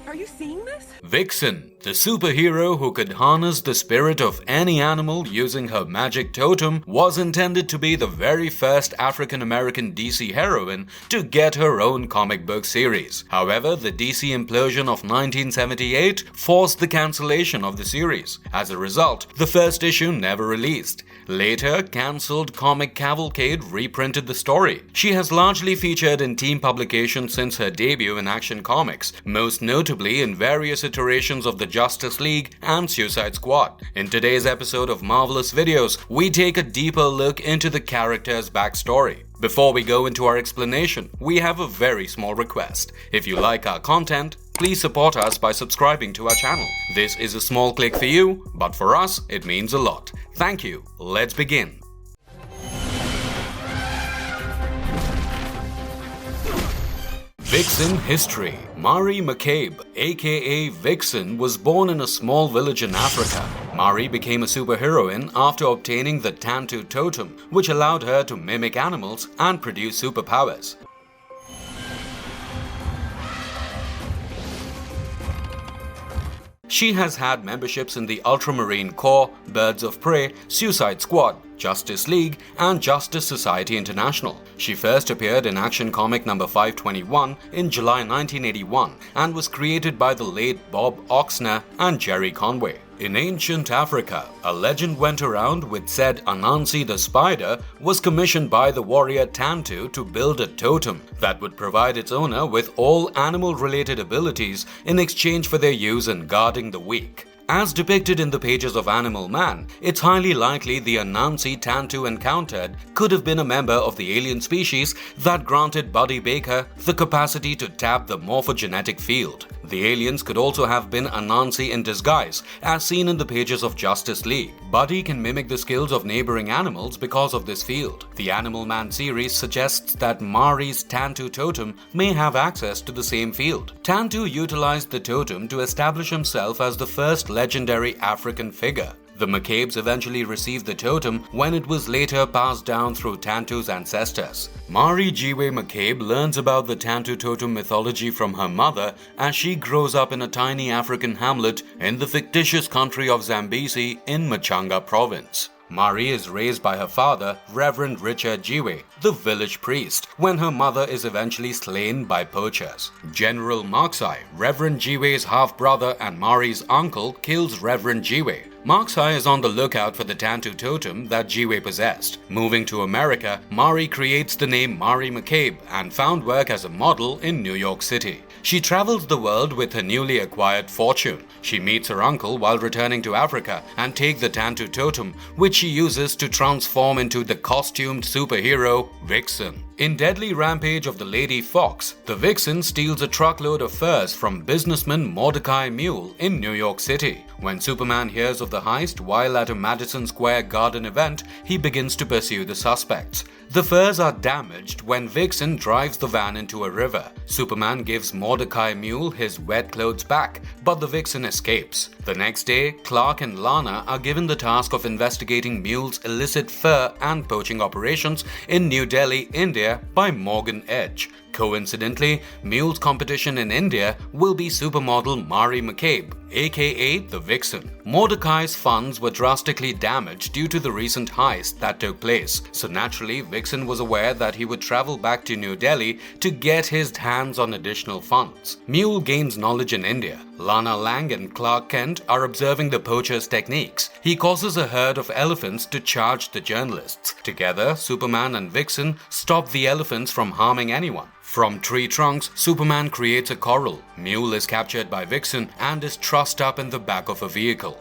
Are you seeing this? Vixen, the superhero who could harness the spirit of any animal using her magic totem, was intended to be the very first African-American DC heroine to get her own comic book series. However, the DC implosion of 1978 forced the cancellation of the series. As a result, the first issue never released. Later, cancelled Comic Cavalcade reprinted the story. She has largely featured in teen publications since her debut in Action Comics, most notably in various iterations of the Justice League and Suicide Squad. In today's episode of Marvelous Videos, we take a deeper look into the character's backstory. Before we go into our explanation, we have a very small request. If you like our content, please support us by subscribing to our channel. This is a small click for you, but for us, it means a lot. Thank you. Let's begin. Vixen history. Mari McCabe, aka Vixen, was born in a small village in Africa. Mari became a superheroine after obtaining the Tantu Totem, which allowed her to mimic animals and produce superpowers. She has had memberships in the Ultramarine Corps, Birds of Prey, Suicide Squad, Justice League, and Justice Society International. She first appeared in Action Comic number 521 in July 1981 and was created by the late Bob Oxner and Jerry Conway. In ancient Africa, a legend went around which said Anansi the spider was commissioned by the warrior Tantu to build a totem that would provide its owner with all animal-related abilities in exchange for their use in guarding the weak. As depicted in the pages of Animal Man, it's highly likely the Anansi Tantu encountered could have been a member of the alien species that granted Buddy Baker the capacity to tap the morphogenetic field. The aliens could also have been Anansi in disguise, as seen in the pages of Justice League. Buddy can mimic the skills of neighboring animals because of this field. The Animal Man series suggests that Mari's Tantu totem may have access to the same field. Tantu utilized the totem to establish himself as the first legendary African figure. The McCabes eventually received the totem when it was later passed down through Tantu's ancestors. Mari Jiwe McCabe learns about the Tantu totem mythology from her mother as she grows up in a tiny African hamlet in the fictitious country of Zambezi in Machanga province. Mari is raised by her father, Reverend Richard Jiwe, the village priest, when her mother is eventually slain by poachers. General Marksai, Reverend Jiwe's half-brother and Mari's uncle, kills Reverend Jiwe. Marksai is on the lookout for the Tantu totem that Jiwe possessed. Moving to America, Mari creates the name Mari McCabe and found work as a model in New York City. She travels the world with her newly acquired fortune. She meets her uncle while returning to Africa and takes the Tantu totem, which she uses to transform into the costumed superhero Vixen. In Deadly Rampage of the Lady Fox, the Vixen steals a truckload of furs from businessman Mordecai Mule in New York City. When Superman hears of the heist while at a Madison Square Garden event, he begins to pursue the suspects. The furs are damaged when Vixen drives the van into a river. Superman gives Mordecai Mule his wet clothes back, but the Vixen escapes. The next day, Clark and Lana are given the task of investigating Mule's illicit fur and poaching operations in New Delhi, India by Morgan Edge. Coincidentally, Mule's competition in India will be supermodel Mari McCabe, aka the Vixen. Mordecai's funds were drastically damaged due to the recent heist that took place, so naturally Vixen was aware that he would travel back to New Delhi to get his hands on additional funds. Mule gains knowledge in India. Lana Lang and Clark Kent are observing the poacher's techniques. He causes a herd of elephants to charge the journalists. Together, Superman and Vixen stop the elephants from harming anyone. From tree trunks, Superman creates a coral. Mule is captured by Vixen and is trussed up in the back of a vehicle.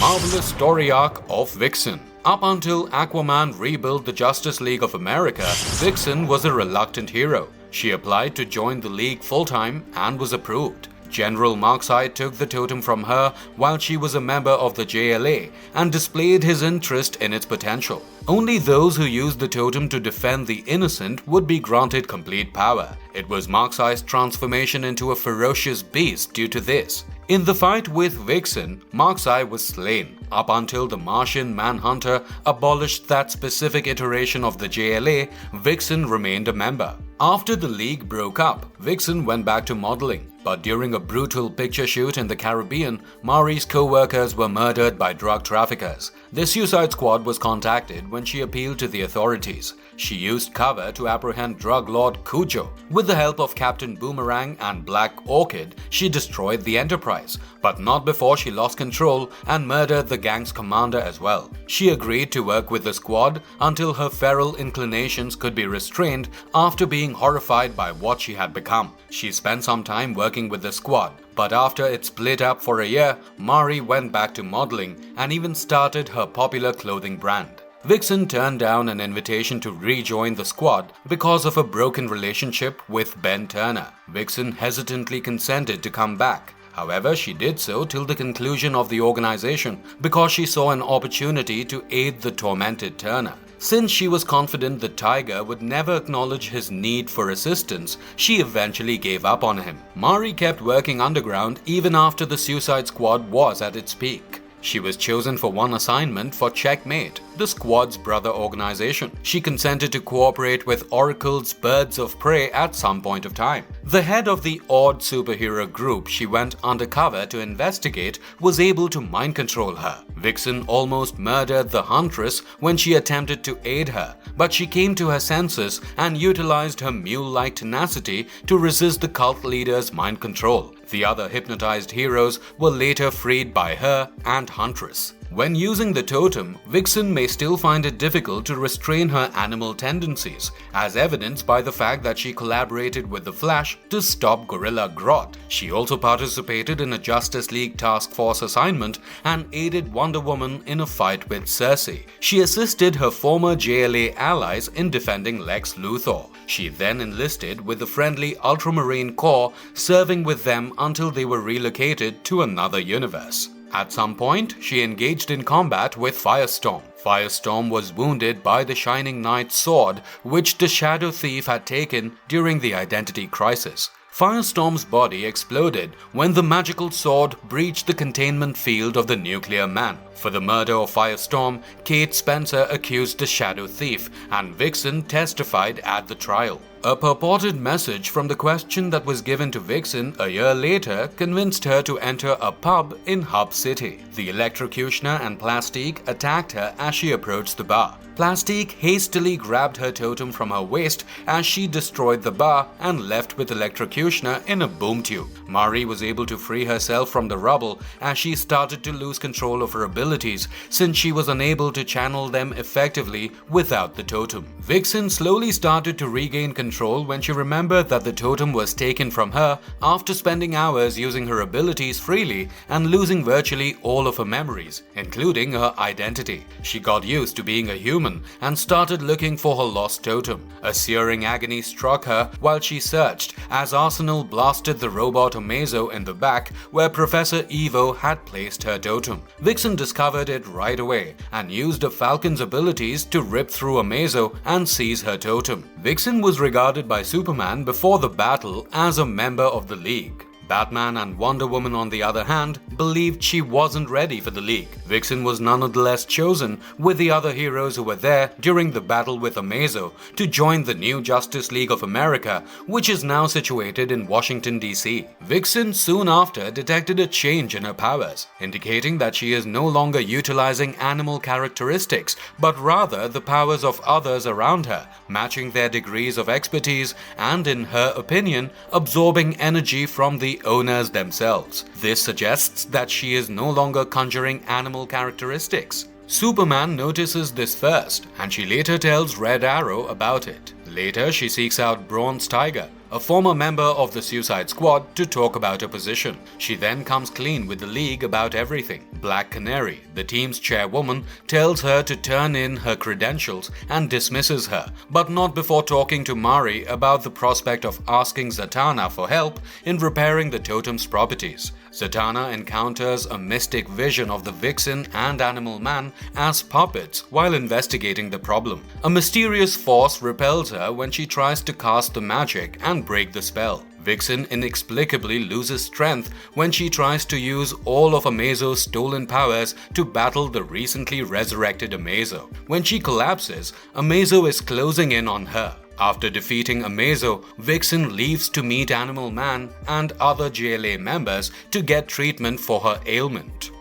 Marvelous story arc of Vixen. Up until Aquaman rebuilt the Justice League of America, Vixen was a reluctant hero. She applied to join the League full-time and was approved. General Marksai took the totem from her while she was a member of the JLA and displayed his interest in its potential. Only those who used the totem to defend the innocent would be granted complete power. It was Marksai's transformation into a ferocious beast due to this. In the fight with Vixen, Marksai was slain, up until the Martian Manhunter abolished that specific iteration of the JLA. Vixen remained a member. After the League broke up, Vixen went back to modeling. But during a brutal picture shoot in the Caribbean, Mari's co-workers were murdered by drug traffickers. The Suicide Squad was contacted when she appealed to the authorities. She used cover to apprehend drug lord Cujo. With the help of Captain Boomerang and Black Orchid, she destroyed the Enterprise, but not before she lost control and murdered the gang's commander as well. She agreed to work with the squad until her feral inclinations could be restrained after being horrified by what she had become. She spent some time working with the squad, but after it split up for a year, Mari went back to modeling and even started her popular clothing brand. Vixen turned down an invitation to rejoin the squad because of a broken relationship with Ben Turner. Vixen hesitantly consented to come back. However, she did so till the conclusion of the organization because she saw an opportunity to aid the tormented Turner. Since she was confident that Tiger would never acknowledge his need for assistance, she eventually gave up on him. Mari kept working underground even after the Suicide Squad was at its peak. She was chosen for one assignment for Checkmate, the squad's brother organization. She consented to cooperate with Oracle's Birds of Prey at some point of time. The head of the odd superhero group she went undercover to investigate was able to mind control her. Vixen almost murdered the Huntress when she attempted to aid her, but she came to her senses and utilized her mule-like tenacity to resist the cult leader's mind control. The other hypnotized heroes were later freed by her and Huntress. When using the totem, Vixen may still find it difficult to restrain her animal tendencies, as evidenced by the fact that she collaborated with the Flash to stop Gorilla Grodd. She also participated in a Justice League Task Force assignment and aided Wonder Woman in a fight with Cersei. She assisted her former JLA allies in defending Lex Luthor. She then enlisted with the friendly Ultramarine Corps, serving with them until they were relocated to another universe. At some point, she engaged in combat with Firestorm. Firestorm was wounded by the Shining Knight's sword, which the Shadow Thief had taken during the Identity Crisis. Firestorm's body exploded when the magical sword breached the containment field of the Nuclear Man. For the murder of Firestorm, Kate Spencer accused the Shadow Thief, and Vixen testified at the trial. A purported message from the question that was given to Vixen a year later convinced her to enter a pub in Hub City. The Electrocutioner and Plastique attacked her as she approached the bar. Plastique hastily grabbed her totem from her waist as she destroyed the bar and left with Electrocutioner in a boom tube. Mari was able to free herself from the rubble as she started to lose control of her abilities since she was unable to channel them effectively without the totem. Vixen slowly started to regain control when she remembered that the totem was taken from her after spending hours using her abilities freely and losing virtually all of her memories, including her identity. She got used to being a human and started looking for her lost totem. A searing agony struck her while she searched as Arsenal blasted the robot Amazo in the back where Professor Evo had placed her totem. Vixen discovered it right away and used a Falcon's abilities to rip through Amazo and seize her totem. Vixen was regarded by Superman before the battle as a member of the League. Batman and Wonder Woman, on the other hand, believed she wasn't ready for the League. Vixen was nonetheless chosen with the other heroes who were there during the battle with Amazo to join the new Justice League of America, which is now situated in Washington, D.C. Vixen soon after detected a change in her powers, indicating that she is no longer utilizing animal characteristics, but rather the powers of others around her, matching their degrees of expertise and, in her opinion, absorbing energy from the owners themselves. This suggests that she is no longer conjuring animal characteristics. Superman notices this first, and she later tells Red Arrow about it. Later, she seeks out Bronze Tiger, a former member of the Suicide Squad, to talk about her position. She then comes clean with the League about everything. Black Canary, the team's chairwoman, tells her to turn in her credentials and dismisses her, but not before talking to Mari about the prospect of asking Zatanna for help in repairing the totem's properties. Zatanna encounters a mystic vision of the Vixen and Animal Man as puppets while investigating the problem. A mysterious force repels her when she tries to cast the magic and break the spell. Vixen inexplicably loses strength when she tries to use all of Amazo's stolen powers to battle the recently resurrected Amazo. When she collapses, Amazo is closing in on her. After defeating Amazo, Vixen leaves to meet Animal Man and other JLA members to get treatment for her ailment.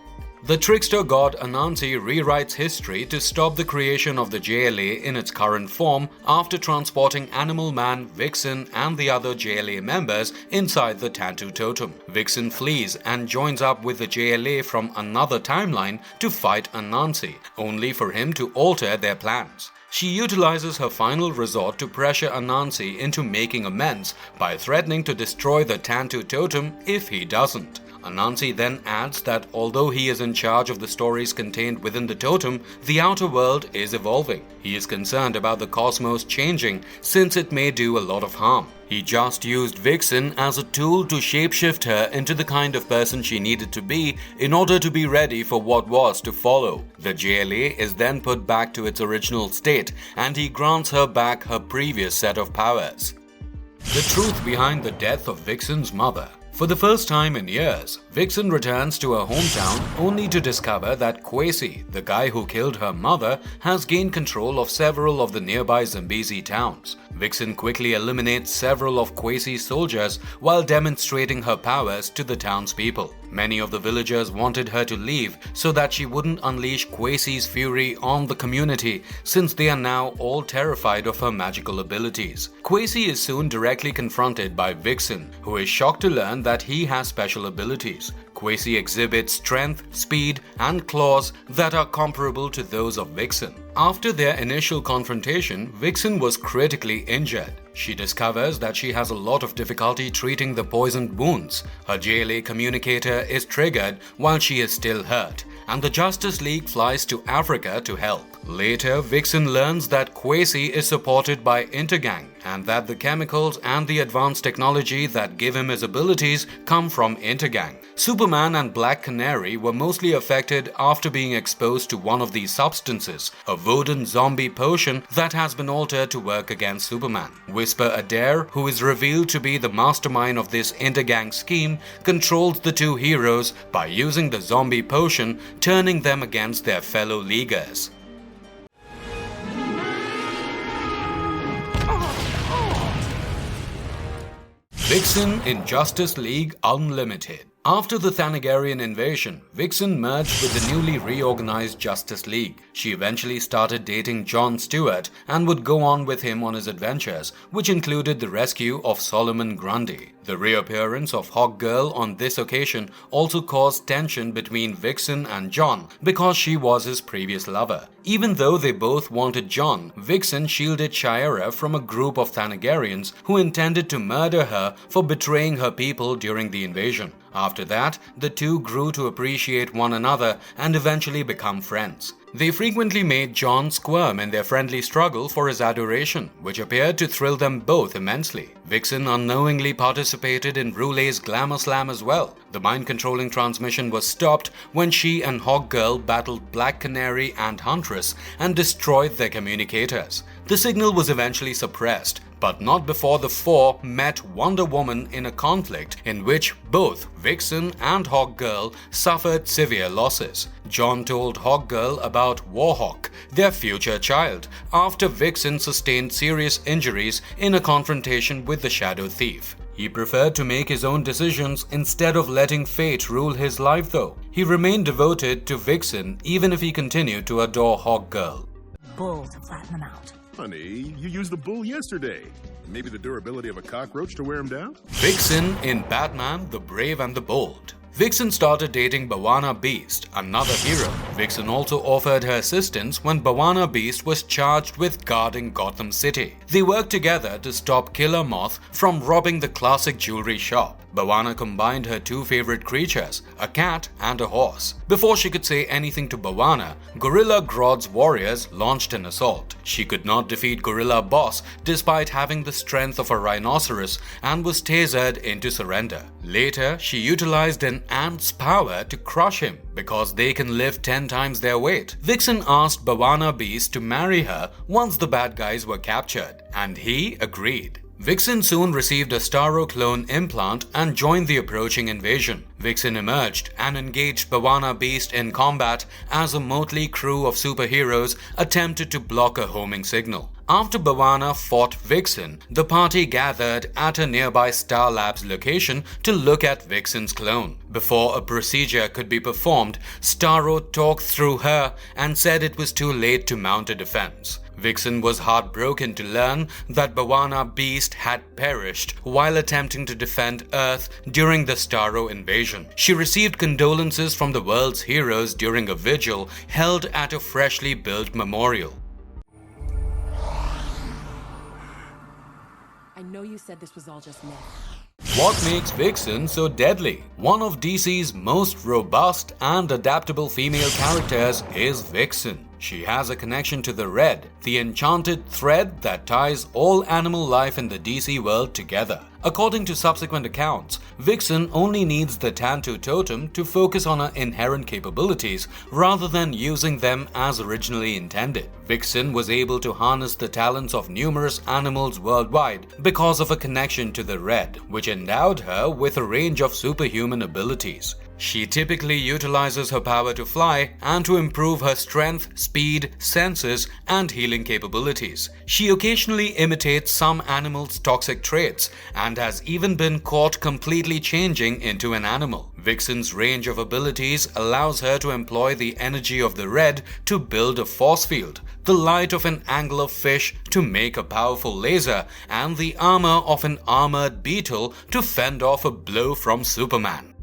The trickster god Anansi rewrites history to stop the creation of the JLA in its current form after transporting Animal Man, Vixen and the other JLA members inside the Tantu Totem. Vixen flees and joins up with the JLA from another timeline to fight Anansi, only for him to alter their plans. She utilizes her final resort to pressure Anansi into making amends by threatening to destroy the Tantu Totem if he doesn't. Anansi then adds that although he is in charge of the stories contained within the totem, the outer world is evolving. He is concerned about the cosmos changing since it may do a lot of harm. He just used Vixen as a tool to shapeshift her into the kind of person she needed to be in order to be ready for what was to follow. The JLA is then put back to its original state and he grants her back her previous set of powers. The truth behind the death of Vixen's mother. For the first time in years, Vixen returns to her hometown only to discover that Kwesi, the guy who killed her mother, has gained control of several of the nearby Zambezi towns. Vixen quickly eliminates several of Kwesi's soldiers while demonstrating her powers to the townspeople. Many of the villagers wanted her to leave so that she wouldn't unleash Kwesi's fury on the community since they are now all terrified of her magical abilities. Kwesi is soon directly confronted by Vixen, who is shocked to learn that he has special abilities. Kwesi exhibits strength, speed, and claws that are comparable to those of Vixen. After their initial confrontation, Vixen was critically injured. She discovers that she has a lot of difficulty treating the poisoned wounds. Her JLA communicator is triggered while she is still hurt, and the Justice League flies to Africa to help. Later, Vixen learns that Kwesi is supported by Intergang and that the chemicals and the advanced technology that give him his abilities come from Intergang. Superman and Black Canary were mostly affected after being exposed to one of these substances, a Vodan zombie potion that has been altered to work against Superman. Whisper Adair, who is revealed to be the mastermind of this Intergang scheme, controls the two heroes by using the zombie potion, turning them against their fellow Leaguers. Vixen in Justice League Unlimited. After the Thanagarian invasion, Vixen merged with the newly reorganized Justice League. She eventually started dating John Stewart and would go on with him on his adventures, which included the rescue of Solomon Grundy. The reappearance of Hawkgirl on this occasion also caused tension between Vixen and John because she was his previous lover. Even though they both wanted John, Vixen shielded Shayera from a group of Thanagarians who intended to murder her for betraying her people during the invasion. After that, the two grew to appreciate one another and eventually become friends. They frequently made John squirm in their friendly struggle for his adoration, which appeared to thrill them both immensely. Vixen unknowingly participated in Brule's Glamour Slam as well. The mind-controlling transmission was stopped when she and Hawkgirl battled Black Canary and Huntress and destroyed their communicators. The signal was eventually suppressed, but not before the four met Wonder Woman in a conflict in which both Vixen and Hawkgirl suffered severe losses. John told Hawkgirl about Warhawk, their future child, after Vixen sustained serious injuries in a confrontation with the Shadow Thief. He preferred to make his own decisions instead of letting fate rule his life though. He remained devoted to Vixen even if he continued to adore Hawkgirl. Bull to flatten them out. Honey, you used the bull yesterday. Maybe the durability of a cockroach to wear him down? Vixen in Batman, the Brave and the Bold. Vixen started dating Bawana Beast, another hero. Vixen also offered her assistance when Bawana Beast was charged with guarding Gotham City. They worked together to stop Killer Moth from robbing the classic jewelry shop. Bawana combined her two favorite creatures, a cat and a horse. Before she could say anything to Bawana, Gorilla Grodd's warriors launched an assault. She could not defeat Gorilla Boss despite having the strength of a rhinoceros and was tasered into surrender. Later, she utilized an ant's power to crush him because they can lift 10 times their weight. Vixen asked Bawana Beast to marry her once the bad guys were captured, and he agreed. Vixen soon received a Starro clone implant and joined the approaching invasion. Vixen emerged and engaged Bawana Beast in combat as a motley crew of superheroes attempted to block a homing signal. After Bhavana fought Vixen, the party gathered at a nearby Star Labs location to look at Vixen's clone. Before a procedure could be performed, Starro talked through her and said it was too late to mount a defense. Vixen was heartbroken to learn that Bhavana Beast had perished while attempting to defend Earth during the Starro invasion. She received condolences from the world's heroes during a vigil held at a freshly built memorial. I know you said this was all just myth. What makes Vixen so deadly? One of DC's most robust and adaptable female characters is Vixen. She has a connection to the Red, the enchanted thread that ties all animal life in the DC world together. According to subsequent accounts, Vixen only needs the Tantu Totem to focus on her inherent capabilities rather than using them as originally intended. Vixen was able to harness the talents of numerous animals worldwide because of a connection to the Red, which endowed her with a range of superhuman abilities. She typically utilizes her power to fly and to improve her strength, speed, senses, and healing capabilities. She occasionally imitates some animals' toxic traits and has even been caught completely changing into an animal. Vixen's range of abilities allows her to employ the energy of the Red to build a force field, the light of an anglerfish to make a powerful laser, and the armor of an armored beetle to fend off a blow from Superman.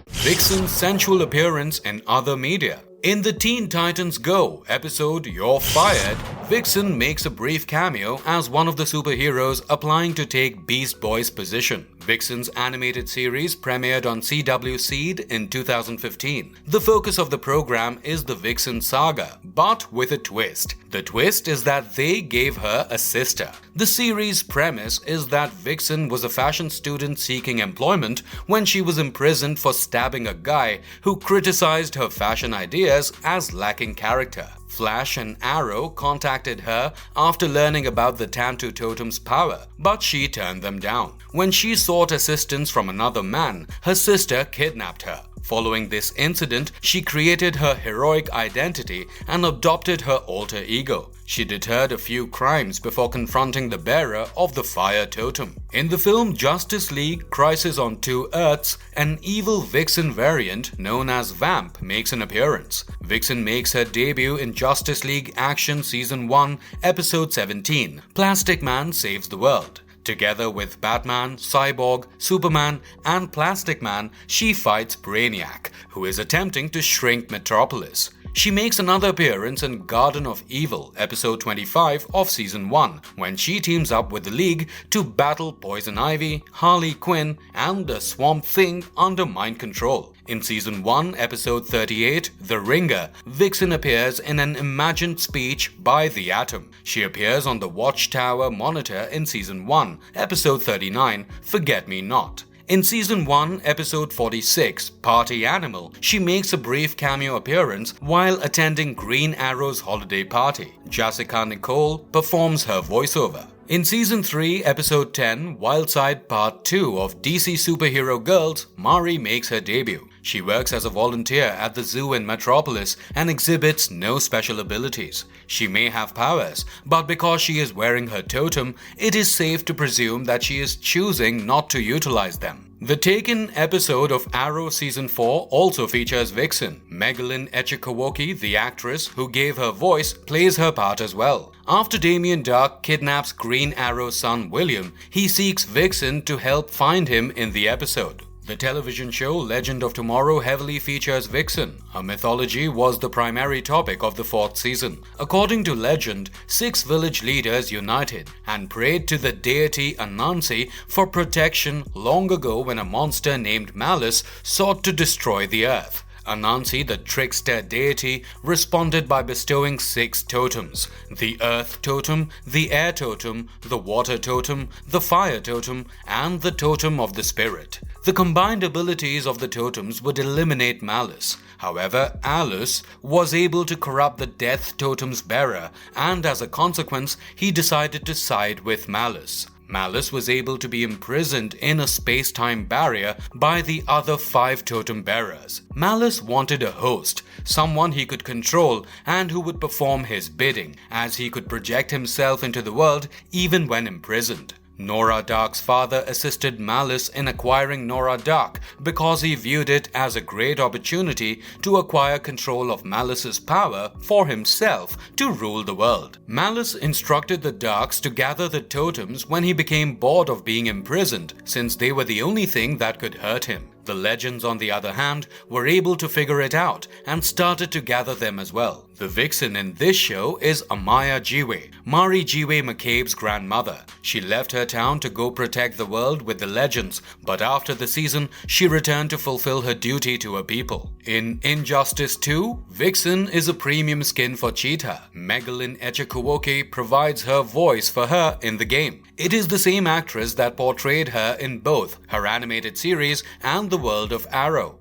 Vixen's sensual appearance in other media. In the Teen Titans Go episode You're Fired, Vixen makes a brief cameo as one of the superheroes applying to take Beast Boy's position. Vixen's animated series premiered on CW Seed in 2015. The focus of the program is the Vixen saga, but with a twist. The twist is that they gave her a sister. The series' premise is that Vixen was a fashion student seeking employment when she was imprisoned for stabbing a guy who criticized her fashion ideas as lacking character. Flash and Arrow contacted her after learning about the Tantu Totem's power, but she turned them down. When she sought assistance from another man, her sister kidnapped her. Following this incident, she created her heroic identity and adopted her alter ego. She deterred a few crimes before confronting the bearer of the Fire Totem. In the film Justice League Crisis on Two Earths, an evil Vixen variant known as Vamp makes an appearance. Vixen makes her debut in Justice League Action Season 1, Episode 17, Plastic Man Saves the World. Together with Batman, Cyborg, Superman, and Plastic Man, she fights Brainiac, who is attempting to shrink Metropolis. She makes another appearance in Garden of Evil, episode 25 of season 1, when she teams up with the League to battle Poison Ivy, Harley Quinn, and the Swamp Thing under mind control. In season 1, episode 38, The Ringer, Vixen appears in an imagined speech by the Atom. She appears on the Watchtower monitor in season 1, episode 39, Forget Me Not. In season 1, episode 46, Party Animal, she makes a brief cameo appearance while attending Green Arrow's holiday party. Jessica Nicole performs her voiceover. In season 3, episode 10, Wildside Part 2 of DC Superhero Girls, Mari makes her debut. She works as a volunteer at the zoo in Metropolis and exhibits no special abilities. She may have powers, but because she is wearing her totem, it is safe to presume that she is choosing not to utilize them. The Taken episode of Arrow Season 4 also features Vixen. Megalyn Echikawoki, the actress who gave her voice, plays her part as well. After Damien Darhk kidnaps Green Arrow's son William, he seeks Vixen to help find him in the episode. The television show Legend of Tomorrow heavily features Vixen. Her mythology was the primary topic of the 4th season. According to legend, 6 village leaders united and prayed to the deity Anansi for protection long ago when a monster named Malice sought to destroy the earth. Anansi, the trickster deity, responded by bestowing 6 totems: the Earth Totem, the Air Totem, the Water Totem, the Fire Totem, and the Totem of the Spirit. The combined abilities of the totems would eliminate Malice. However, Alus was able to corrupt the Death Totem's bearer, and as a consequence, he decided to side with Malice. Malice was able to be imprisoned in a space-time barrier by the other 5 totem bearers. Malice wanted a host, someone he could control and who would perform his bidding, as he could project himself into the world even when imprisoned. Nora Dark's father assisted Malice in acquiring Nora Dark because he viewed it as a great opportunity to acquire control of Malice's power for himself to rule the world. Malice instructed the Darks to gather the totems when he became bored of being imprisoned, since they were the only thing that could hurt him. The Legends, on the other hand, were able to figure it out and started to gather them as well. The Vixen in this show is Amaya Jiwe, Mari Jiwe McCabe's grandmother. She left her town to go protect the world with the Legends, but after the season, she returned to fulfill her duty to her people. In Injustice 2, Vixen is a premium skin for Cheetah. Megalyn Echekuwoke provides her voice for her in the game. It is the same actress that portrayed her in both her animated series and the world of Arrow.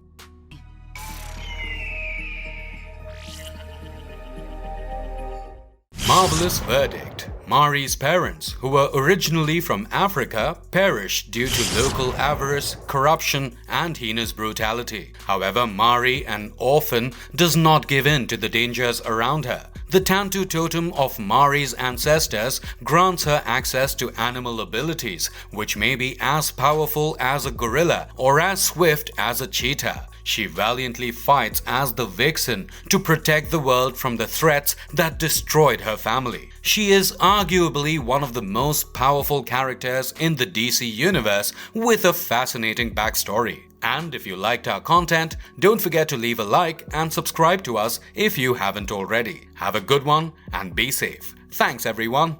Marvelous verdict. Mari's parents, who were originally from Africa, perished due to local avarice, corruption, and heinous brutality. However, Mari, an orphan, does not give in to the dangers around her. The Tantu totem of Mari's ancestors grants her access to animal abilities, which may be as powerful as a gorilla or as swift as a cheetah. She valiantly fights as the Vixen to protect the world from the threats that destroyed her family. She is arguably one of the most powerful characters in the DC universe with a fascinating backstory. And if you liked our content, don't forget to leave a like and subscribe to us if you haven't already. Have a good one and be safe. Thanks everyone.